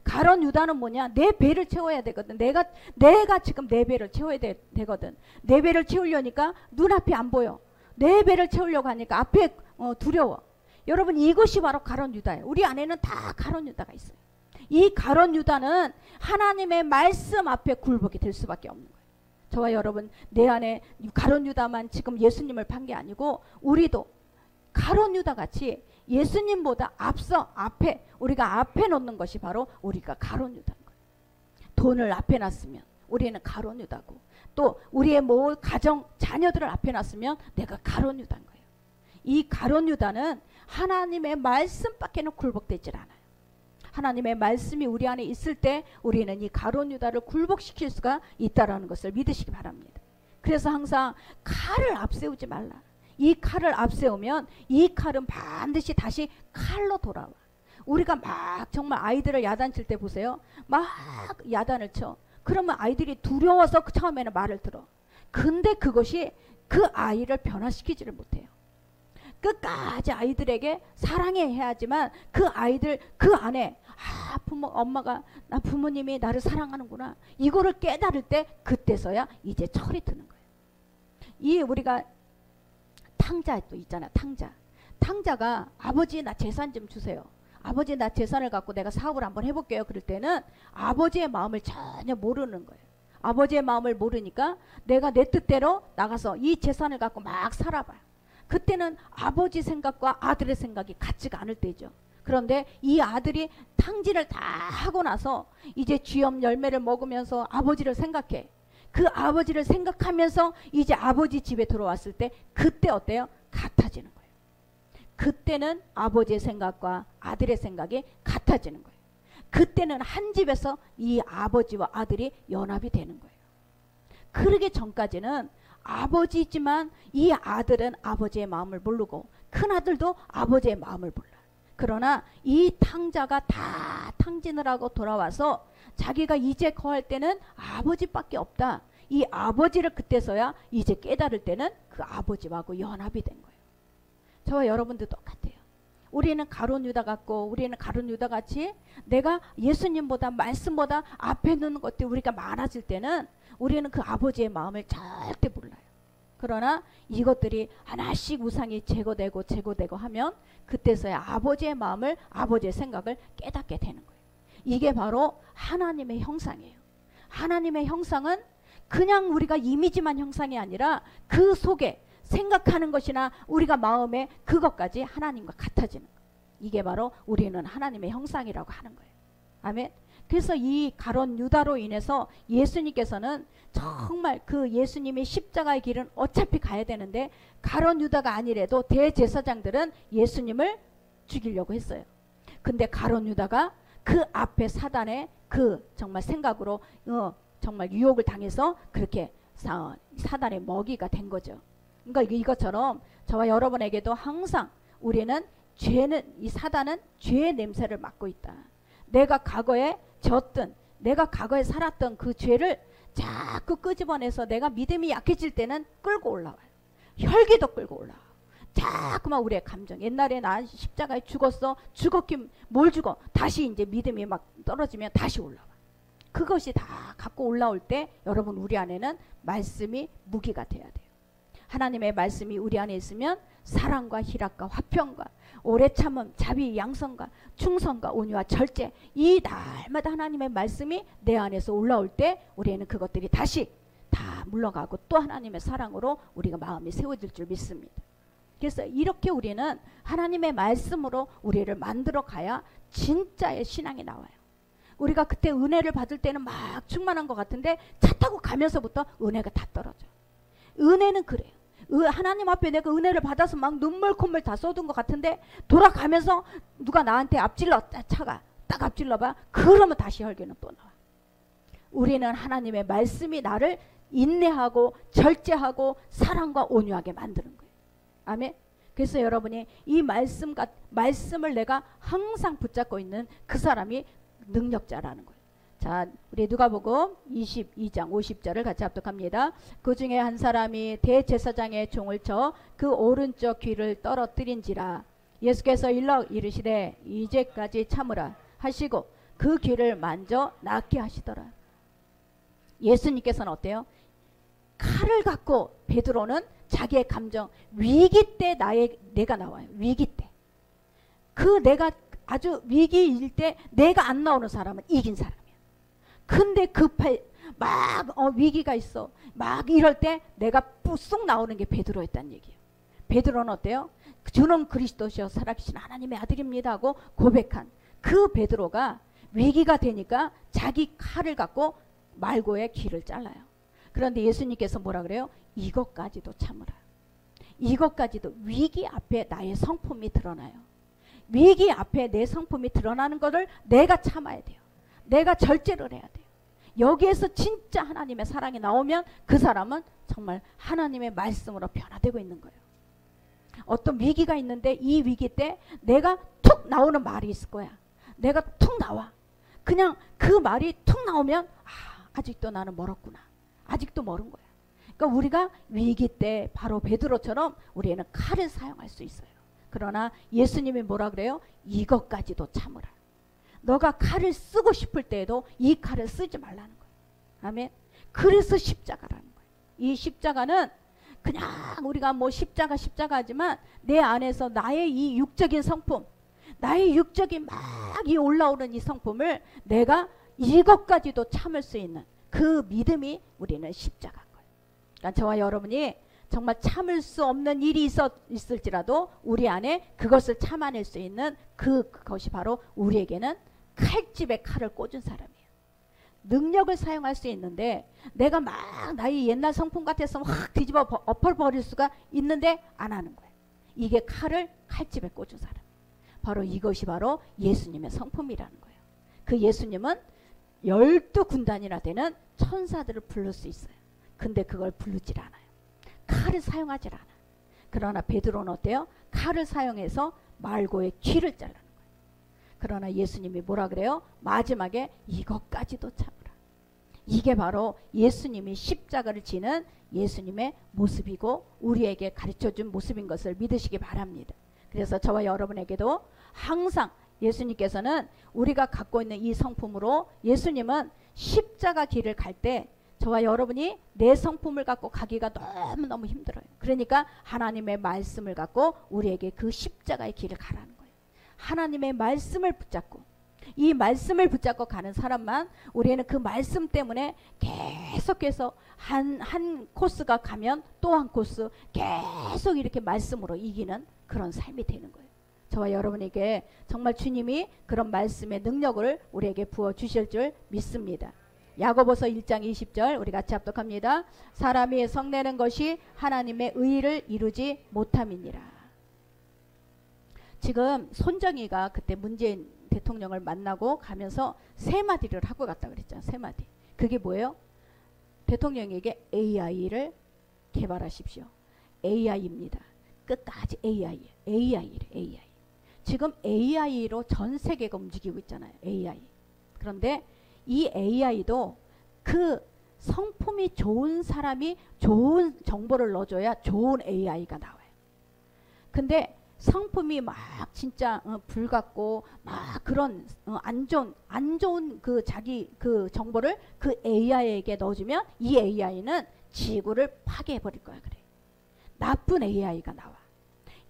S1: 가룟 유다는 뭐냐? 내 배를 채워야 되거든. 내가 지금 내 배를 채워야 되거든. 내 배를 채우려니까 눈앞이 안 보여. 내 배를 채우려고 하니까 앞에 두려워. 여러분, 이것이 바로 가룟 유다예요. 우리 안에는 다 가룟 유다가 있어요. 이 가룟 유다는 하나님의 말씀 앞에 굴복이 될 수밖에 없는 거예요. 저와 여러분, 내 안에 가룟 유다만 지금 예수님을 판 게 아니고 우리도 가룟 유다 같이 예수님보다 우리가 앞에 놓는 것이 바로 우리가 가룟 유다인 거예요. 돈을 앞에 놨으면 우리는 가룟 유다고, 또 우리의 가정 자녀들을 앞에 놨으면 내가 가룟 유다인 거예요. 이 가룟 유다는 하나님의 말씀밖에는 굴복되질 않아요. 하나님의 말씀이 우리 안에 있을 때 우리는 이 가룟 유다를 굴복시킬 수가 있다라는 것을 믿으시기 바랍니다. 그래서 항상 칼을 앞세우지 말라. 이 칼을 앞세우면 이 칼은 반드시 다시 칼로 돌아와. 우리가 막 정말 아이들을 야단칠 때 보세요. 막 야단을 쳐. 그러면 아이들이 두려워서 처음에는 말을 들어. 근데 그것이 그 아이를 변화시키지를 못해요. 끝까지 아이들에게 사랑해야 하지만 그 아이들 그 안에 부모님이 나를 사랑하는구나. 이거를 깨달을 때 그때서야 이제 철이 드는 거예요. 이 우리가 탕자 또 있잖아. 탕자가 아버지 나 재산 좀 주세요. 아버지 나 재산을 갖고 내가 사업을 한번 해볼게요. 그럴 때는 아버지의 마음을 전혀 모르는 거예요. 아버지의 마음을 모르니까 내가 내 뜻대로 나가서 이 재산을 갖고 막 살아봐요. 그때는 아버지 생각과 아들의 생각이 같지가 않을 때죠. 그런데 이 아들이 탕진을 다 하고 나서 이제 쥐염 열매를 먹으면서 아버지를 생각해. 그 아버지를 생각하면서 이제 아버지 집에 들어왔을 때 그때 어때요? 같아지는 거예요. 그때는 아버지의 생각과 아들의 생각이 같아지는 거예요. 그때는 한 집에서 이 아버지와 아들이 연합이 되는 거예요. 그러기 전까지는 아버지지만 이 아들은 아버지의 마음을 모르고 큰아들도 아버지의 마음을 몰라요. 그러나 이 탕자가 다 탕진을 하고 돌아와서 자기가 이제 거할 때는 아버지밖에 없다. 이 아버지를 그때서야 이제 깨달을 때는 그 아버지하고 연합이 된 거예요. 저와 여러분도 똑같아요. 우리는 가룟 유다 같고 우리는 가룟 유다 같이 내가 예수님보다 말씀보다 앞에 놓는 것들이 우리가 많아질 때는 우리는 그 아버지의 마음을 절대 몰라요. 그러나 이것들이 하나씩 우상이 제거되고 하면 그때서야 아버지의 마음을 아버지의 생각을 깨닫게 되는 거예요. 이게 바로 하나님의 형상이에요. 하나님의 형상은 그냥 우리가 이미지만 형상이 아니라 그 속에 생각하는 것이나 우리가 마음에 그것까지 하나님과 같아지는 거예요. 이게 바로 우리는 하나님의 형상이라고 하는 거예요. 아멘. 그래서 이 가룟 유다로 인해서 예수님께서는 정말 그 예수님의 십자가의 길은 어차피 가야 되는데 가룟 유다가 아니래도 대제사장들은 예수님을 죽이려고 했어요. 근데 가룟 유다가 그 앞에 사단의 그 정말 생각으로 정말 유혹을 당해서 그렇게 사단의 먹이가 된 거죠. 그러니까 이것처럼 저와 여러분에게도 항상 우리는 이 사단은 죄의 냄새를 맡고 있다. 내가 과거에 졌던 내가 과거에 살았던 그 죄를 자꾸 끄집어내서 내가 믿음이 약해질 때는 끌고 올라와요. 혈기도 끌고 올라와요. 자꾸만 우리의 감정. 옛날에 나 십자가에 죽었어. 죽었긴 뭘 죽어. 다시 이제 믿음이 막 떨어지면 다시 올라와. 그것이 다 갖고 올라올 때 여러분 우리 안에는 말씀이 무기가 돼야 돼요. 하나님의 말씀이 우리 안에 있으면 사랑과 희락과 화평과 오래 참음, 자비, 양성과 충성과 온유와 절제 이 날마다 하나님의 말씀이 내 안에서 올라올 때 우리는 그것들이 다시 다 물러가고 또 하나님의 사랑으로 우리가 마음이 세워질 줄 믿습니다. 그래서 이렇게 우리는 하나님의 말씀으로 우리를 만들어 가야 진짜의 신앙이 나와요. 우리가 그때 은혜를 받을 때는 막 충만한 것 같은데 차 타고 가면서부터 은혜가 다 떨어져요. 은혜는 그래요. 하나님 앞에 내가 은혜를 받아서 막 눈물 콧물 다 쏟은 것 같은데 돌아가면서 누가 나한테 차가 딱 앞질러봐. 그러면 다시 혈기는 또 나와. 우리는 하나님의 말씀이 나를 인내하고 절제하고 사랑과 온유하게 만드는 거예요. 아멘. 그래서 여러분이 이 말씀을 내가 항상 붙잡고 있는 그 사람이 능력자라는 거예요. 자, 우리 누가복음 22장 50절을 같이 합독합니다. 그 중에 한 사람이 대제사장의 종을 쳐 그 오른쪽 귀를 떨어뜨린지라. 예수께서 일러 이르시되 이제까지 참으라 하시고 그 귀를 만져 낫게 하시더라. 예수님께서는 어때요? 칼을 갖고 베드로는 자기의 감정 위기 때 내가 나와요. 위기 때. 그 내가 아주 위기일 때 내가 안 나오는 사람은 이긴 사람이야. 근데 위기가 있어. 막 이럴 때 내가 쑥 나오는 게 베드로였다는 얘기예요. 베드로는 어때요? 주는 그리스도시여 살아계신 하나님의 아들입니다 하고 고백한 그 베드로가 위기가 되니까 자기 칼을 갖고 말고의 귀를 잘라요. 그런데 예수님께서 뭐라 그래요? 이것까지도 참으라. 이것까지도 위기 앞에 나의 성품이 드러나요. 위기 앞에 내 성품이 드러나는 것을 내가 참아야 돼요. 내가 절제를 해야 돼요. 여기에서 진짜 하나님의 사랑이 나오면 그 사람은 정말 하나님의 말씀으로 변화되고 있는 거예요. 어떤 위기가 있는데 이 위기 때 내가 툭 나오는 말이 있을 거야. 내가 툭 나와. 그냥 그 말이 툭 나오면 아직도 나는 멀었구나. 아직도 멀은 거야. 그러니까 우리가 위기 때 바로 베드로처럼 우리는 칼을 사용할 수 있어요. 그러나 예수님이 뭐라 그래요? 이것까지도 참으라. 너가 칼을 쓰고 싶을 때에도 이 칼을 쓰지 말라는 거예요. 아멘. 그래서 십자가라는 거예요. 이 십자가는 그냥 우리가 뭐 십자가지만 내 안에서 나의 이 육적인 성품, 나의 육적인 막 이 올라오는 이 성품을 내가 이것까지도 참을 수 있는 그 믿음이 우리는 십자가인 거예요. 그러니까 저와 여러분이 정말 참을 수 없는 일이 있을지라도 우리 안에 그것을 참아낼 수 있는 그것이 바로 우리에게는 칼집에 칼을 꽂은 사람이에요. 능력을 사용할 수 있는데 내가 막 나의 옛날 성품 같아서 확 뒤집어 엎어버릴 수가 있는데 안 하는 거예요. 이게 칼집에 꽂은 사람. 바로 이것이 바로 예수님의 성품이라는 거예요. 그 예수님은 12군단이나 되는 천사들을 부를 수 있어요. 근데 그걸 부르질 않아요. 칼을 사용하질 않아요. 그러나 베드로는 어때요? 칼을 사용해서 말고의 귀를 잘라는 거예요. 그러나 예수님이 뭐라 그래요? 마지막에 이것까지도 참으라. 이게 바로 예수님이 십자가를 지는 예수님의 모습이고 우리에게 가르쳐준 모습인 것을 믿으시기 바랍니다. 그래서 저와 여러분에게도 항상 예수님께서는 우리가 갖고 있는 이 성품으로 예수님은 십자가 길을 갈 때 저와 여러분이 내 성품을 갖고 가기가 너무너무 힘들어요. 그러니까 하나님의 말씀을 갖고 우리에게 그 십자가의 길을 가라는 거예요. 하나님의 말씀을 붙잡고 이 말씀을 붙잡고 가는 사람만 우리는 그 말씀 때문에 계속해서 한 코스가 가면 또 한 코스 계속 이렇게 말씀으로 이기는 그런 삶이 되는 거예요. 저와 여러분에게 정말 주님이 그런 말씀의 능력을 우리에게 부어주실 줄 믿습니다. 야고보서 1장 20절 우리 같이 합독합니다. 사람이 성내는 것이 하나님의 의를 이루지 못함이니라. 지금 손정희가 그때 문재인 대통령을 만나고 가면서 세 마디를 하고 갔다 그랬잖아요. 세 마디. 그게 뭐예요? 대통령에게 AI를 개발하십시오. AI입니다. 끝까지 AI예요. AI래. AI. 지금 AI로 전 세계가 움직이고 있잖아요. AI. 그런데 이 AI도 그 성품이 좋은 사람이 좋은 정보를 넣어줘야 좋은 AI가 나와요. 근데 성품이 막 진짜 불같고 막 그런 안 좋은 그 자기 그 정보를 그 AI에게 넣어주면 이 AI는 지구를 파괴해버릴 거야. 그래. 나쁜 AI가 나와.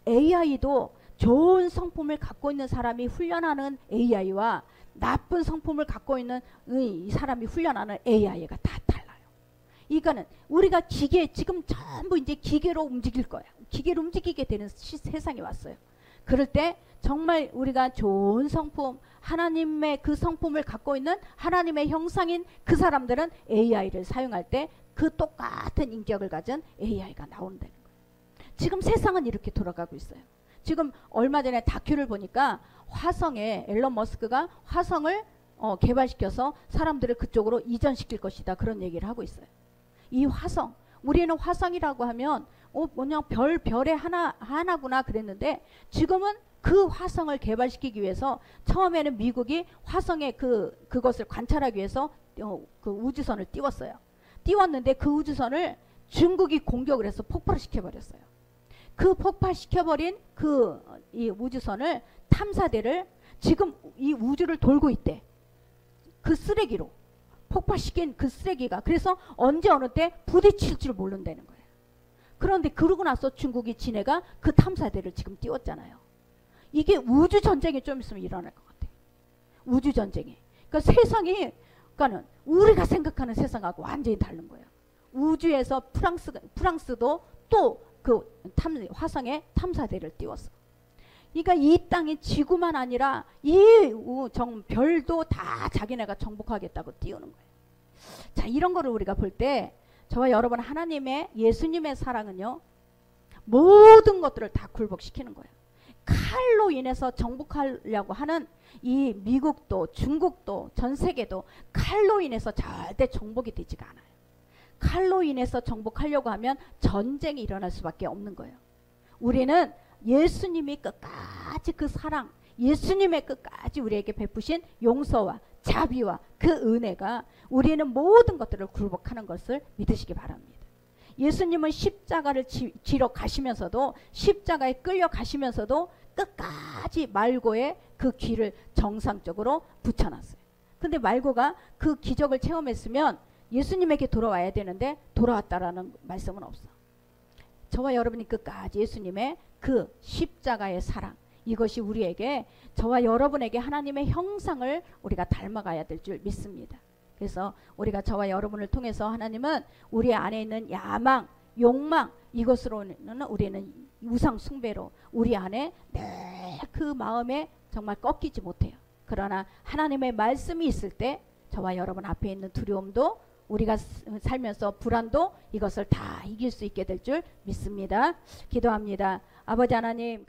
S1: AI도 좋은 성품을 갖고 있는 사람이 훈련하는 AI와 나쁜 성품을 갖고 있는 이 사람이 훈련하는 AI가 다 달라요. 이거는 우리가 기계 지금 전부 이제 기계로 움직일 거야. 기계로 움직이게 되는 세상이 왔어요. 그럴 때 정말 우리가 좋은 성품, 하나님의 그 성품을 갖고 있는 하나님의 형상인 그 사람들은 AI를 사용할 때 그 똑같은 인격을 가진 AI가 나온다는 거예요. 지금 세상은 이렇게 돌아가고 있어요. 지금 얼마 전에 다큐를 보니까 화성에 앨런 머스크가 화성을 개발시켜서 사람들을 그쪽으로 이전시킬 것이다. 그런 얘기를 하고 있어요. 이 화성, 우리는 화성이라고 하면 그냥 별의 하나구나 그랬는데 지금은 그 화성을 개발시키기 위해서 처음에는 미국이 화성의 그것을 관찰하기 위해서 그 우주선을 띄웠어요. 띄웠는데 그 우주선을 중국이 공격을 해서 폭발을 시켜버렸어요. 그 폭발시켜버린 이 우주선을 탐사대를 지금 이 우주를 돌고 있대. 그 쓰레기로 폭발시킨 그 쓰레기가 그래서 언제 어느 때 부딪힐 줄 모른다는 거예요. 그런데 그러고 나서 중국이 지네가 그 탐사대를 지금 띄웠잖아요. 이게 우주전쟁이 좀 있으면 일어날 것 같아요. 우주전쟁이. 그러니까 세상이 그러니까는 우리가 생각하는 세상하고 완전히 다른 거예요. 우주에서 프랑스도 또 그 화성에 탐사대를 띄웠어. 그러니까 이 땅이 지구만 아니라 이 별도 다 자기네가 정복하겠다고 띄우는 거예요. 자, 이런 거를 우리가 볼 때 저와 여러분 하나님의 예수님의 사랑은요. 모든 것들을 다 굴복시키는 거예요. 칼로 인해서 정복하려고 하는 이 미국도 중국도 전 세계도 칼로 인해서 절대 정복이 되지가 않아요. 칼로 인해서 정복하려고 하면 전쟁이 일어날 수밖에 없는 거예요. 우리는 예수님이 끝까지 그 사랑, 예수님의 끝까지 우리에게 베푸신 용서와 자비와 그 은혜가 우리는 모든 것들을 굴복하는 것을 믿으시기 바랍니다. 예수님은 십자가를 지러 가시면서도 십자가에 끌려 가시면서도 끝까지 말고의 그 귀를 정상적으로 붙여놨어요. 근데 말고가 그 기적을 체험했으면 예수님에게 돌아와야 되는데 돌아왔다라는 말씀은 없어. 저와 여러분이 끝까지 예수님의 그 십자가의 사랑, 이것이 우리에게, 저와 여러분에게 하나님의 형상을 우리가 닮아가야 될 줄 믿습니다. 그래서 우리가 저와 여러분을 통해서 하나님은 우리 안에 있는 야망, 욕망, 이것으로는 우리는 우상 숭배로 우리 안에 늘 그 마음에 정말 꺾이지 못해요. 그러나 하나님의 말씀이 있을 때 저와 여러분 앞에 있는 두려움도, 우리가 살면서 불안도, 이것을 다 이길 수 있게 될 줄 믿습니다. 기도합니다. 아버지 하나님,